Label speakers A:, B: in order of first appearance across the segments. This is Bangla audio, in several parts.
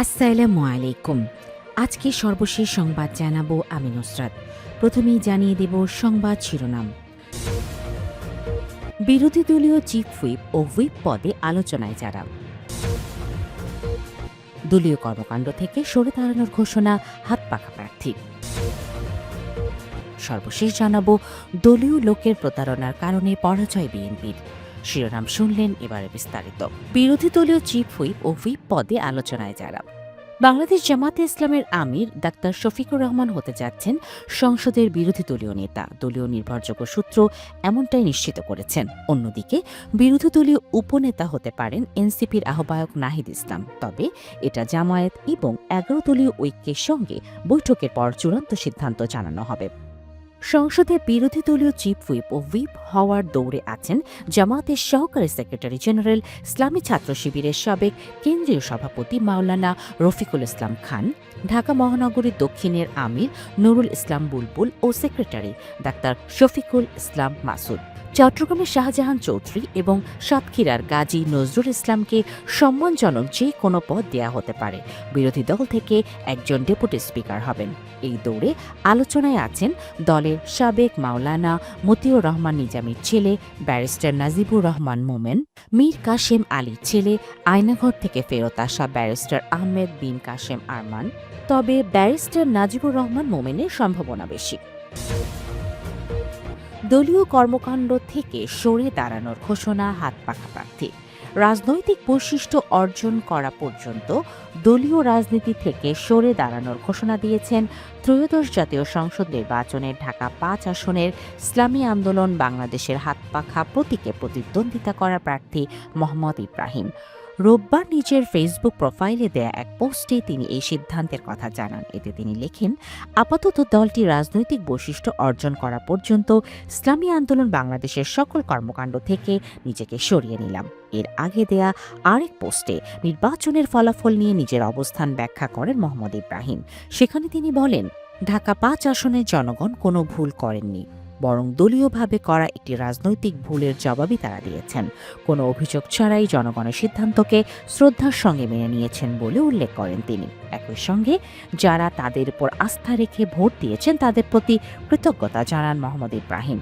A: আসসালামু আলাইকুম। আজকে সর্বশেষ সংবাদ জানাবো আমি নুসরাত। প্রথমেই জানিয়ে দেব সংবাদ শিরোনাম। বিরোধী দলীয় চিফ হুইপ ও হুইপ পদে আলোচনায় যারা। দলীয় কর্মকাণ্ড থেকে সরে দাঁড়ানোর ঘোষণা হাত পাখা প্রার্থী। সর্বশেষ জানাবো দলীয় লোকের প্রতারণার কারণে পরাজয় বিএনপির। শিরোনাম শুনলেন, এবারে বিস্তারিত। বিরোধী দলীয় চিফ হুইপ ও হুইপ পদে আলোচনায় যারা। বাংলাদেশ জামাতে ইসলামের আমির ডাক্তার শফিকুর রহমান হতে যাচ্ছেন সংসদের বিরোধী দলীয় নেতা। দলীয় নির্ভরযোগ্য সূত্র এমনটাই নিশ্চিত করেছেন। অন্যদিকে বিরোধী দলীয় উপনেতা হতে পারেন এনসিপির আহ্বায়ক নাহিদ ইসলাম। তবে এটা জামায়াত এবং 11 দলীয় ঐক্যের সঙ্গে বৈঠকের পর চূড়ান্ত সিদ্ধান্ত জানানো হবে। সংসদে বিরোধী দলীয় চিফ হুইপ ও হুইপ হওয়ার দৌড়ে আছেন জামায়াতের সহকারী সেক্রেটারি জেনারেল, ইসলামী ছাত্র শিবিরের সাবেক কেন্দ্রীয় সভাপতি মাওলানা রফিকুল ইসলাম খান, ঢাকা মহানগরী দক্ষিণের আমির নুরুল ইসলাম বুলবুল ও সেক্রেটারি ডাক্তার শফিকুল ইসলাম মাসুদ। চট্টগ্রামের শাহজাহান চৌধুরী এবং সাতক্ষীরার গাজী নজরুল ইসলামকে সম্মানজনক যে কোনো পদ দেয়া হতে পারে। বিরোধী দল থেকে একজন ডেপুটি স্পিকার হবেন। এই দৌড়ে আলোচনায় আছেন দলের সাবেক মাওলানা মতিউর রহমান নিজামীর ছেলে ব্যারিস্টার নাজিবুর রহমান মোমেন, মীর কাশেম আলীর ছেলে আয়নাঘর থেকে ফেরত আসা ব্যারিস্টার আহমেদ বিন কাশেম আরমান। তবে ব্যারিস্টার নাজিবুর রহমান মোমেনের সম্ভাবনা বেশি। দলীয় কর্মকাণ্ড থেকে সরে দাঁড়ানোর ঘোষণা হাত পাখা প্রার্থী। রাজনৈতিক বৈশিষ্ট্য অর্জন করা পর্যন্ত দলীয় রাজনীতি থেকে সরে দাঁড়ানোর ঘোষণা দিয়েছেন ত্রয়োদশ জাতীয় সংসদ নির্বাচনের ঢাকা 5 আসনের ইসলামী আন্দোলন বাংলাদেশের হাত পাখা প্রতীকে প্রতিদ্বন্দ্বিতা করা প্রার্থী মোহাম্মদ ইব্রাহিম। রোববার নিজের ফেসবুক প্রোফাইলে দেয়া এক পোস্টে তিনি এই সিদ্ধান্তের কথা জানান। এতে তিনি লেখেন, আপাতত দলটি রাজনৈতিক বৈশিষ্ট্য অর্জন করা পর্যন্ত ইসলামী আন্দোলন বাংলাদেশের সকল কর্মকাণ্ড থেকে নিজেকে সরিয়ে নিলাম। এর আগে দেয়া আরেক পোস্টে নির্বাচনের ফলাফল নিয়ে নিজের অবস্থান ব্যাখ্যা করেন মোহাম্মদ ইব্রাহিম। সেখানে তিনি বলেন, ঢাকা 5 আসনের জনগণ কোনো ভুল করেননি, বরং দলীয়ভাবে করা একটি রাজনৈতিক ভুলের জবাবই তারা দিয়েছেন। কোনো অভিযোগ ছাড়াই জনগণের সিদ্ধান্তকে শ্রদ্ধার সঙ্গে মেনে নিয়েছেন বলে উল্লেখ করেন তিনি। একই সঙ্গে যারা তাদের উপর আস্থা রেখে ভোট দিয়েছেন তাদের প্রতি কৃতজ্ঞতা জানান মোহাম্মদ ইব্রাহিম।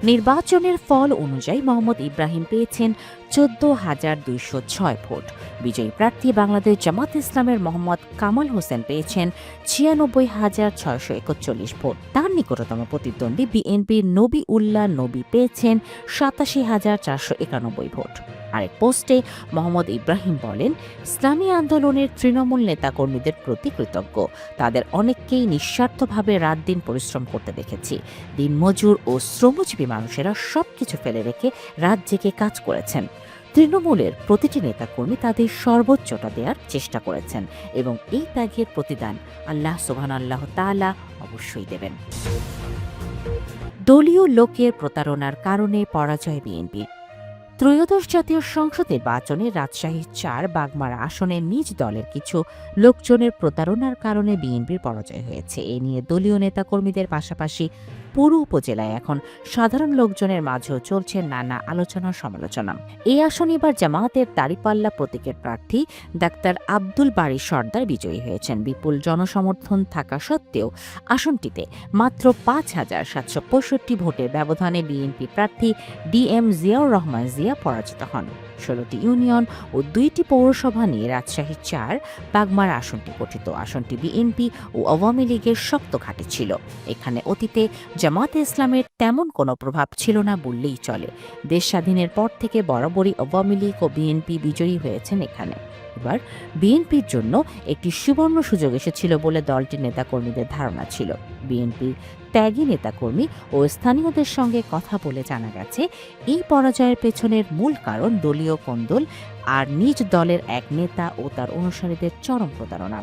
A: নির্বাচনের ফল অনুযায়ী মোহাম্মদ ইব্রাহিম পেয়েছেন 14,206 ভোট। বিজয়ী প্রার্থী বাংলাদেশ জামাত ইসলামের মোহাম্মদ কামাল হোসেন পেয়েছেন 96,641 ভোট। তার নিকটতম প্রতিদ্বন্দ্বী বিএনপির নবী উল্লাহ নবী পেয়েছেন 87,491 ভোট। আরেক পোস্টে মোহাম্মদ ইব্রাহিম বলেন, ইসলামী আন্দোলনের তৃণমূল নেতাকর্মীদের প্রতি কৃতজ্ঞ। তাদের অনেককেই নিঃস্বার্থভাবে রাত দিন পরিশ্রম করতে দেখেছি। দিনমজুর ও শ্রমজীবী মানুষেরা সবকিছু ফেলে রেখে রাত জেগে কাজ করেছেন। তৃণমূলের প্রতিটি নেতাকর্মী তাদের সর্বোচ্চটা দেওয়ার চেষ্টা করেছেন এবং এই ত্যাগের প্রতিদান আল্লাহ সুবহানাহু তাআলা অবশ্যই দেবেন। দলীয় লোকের প্রতারণার কারণে পরাজয় বিএনপির। ত্রয়োদশ জাতীয় সংসদ নির্বাচনে রাজশাহী 4 বাগমারা আসনে নিজ দলের কিছু লোকজনের প্রতারণার কারণে বিএনপির পরাজয় হয়েছে। এ নিয়ে দলীয় নেতাকর্মীদের পাশাপাশি পুরো উপজেলায় এখন সাধারণ লোকজনের মাঝেও চলছে নানা আলোচনা সমালোচনা। এই আসনে এবার জামায়াতের দাঁড়িপাল্লা প্রতীকের প্রার্থী ডাক্তার আব্দুল বারী সর্দার বিজয়ী হয়েছেন। বিপুল জনসমর্থন থাকা সত্ত্বেও আসনটিতে মাত্র 5,765 ভোটের ব্যবধানে বিএনপি প্রার্থী ডিএম জিয়াউর রহমান জিয়া পরাজিত হন। 16টি ইউনিয়ন ও 2টি পৌরসভা নিয়ে রাজশাহী 4 বাগমারা আসনটি গঠিত। আসনটি বিএনপি ও আওয়ামী লীগের শক্ত ঘাঁটি ছিল। এখানে অতীতে জামায়াতে ইসলামের তেমন কোনো প্রভাব ছিল না বললেই চলে। দেশ স্বাধীনের পর থেকে বরাবরই আওয়ামী লীগ ও বিএনপি বিজয়ী হয়েছেন এখানে। এবার বিএনপির জন্য একটি সুবর্ণ সুযোগ এসেছিল বলে দলটির নেতাকর্মীদের ধারণা ছিল। বিএনপির ত্যাগী নেতাকর্মী ও স্থানীয়দের সঙ্গে কথা বলে জানা গেছে, এই পরাজয়ের পেছনের মূল কারণ দলীয় কোন্দল আর নিজ দলের এক নেতা ও তার অনুসারীদের চরম প্রতারণা।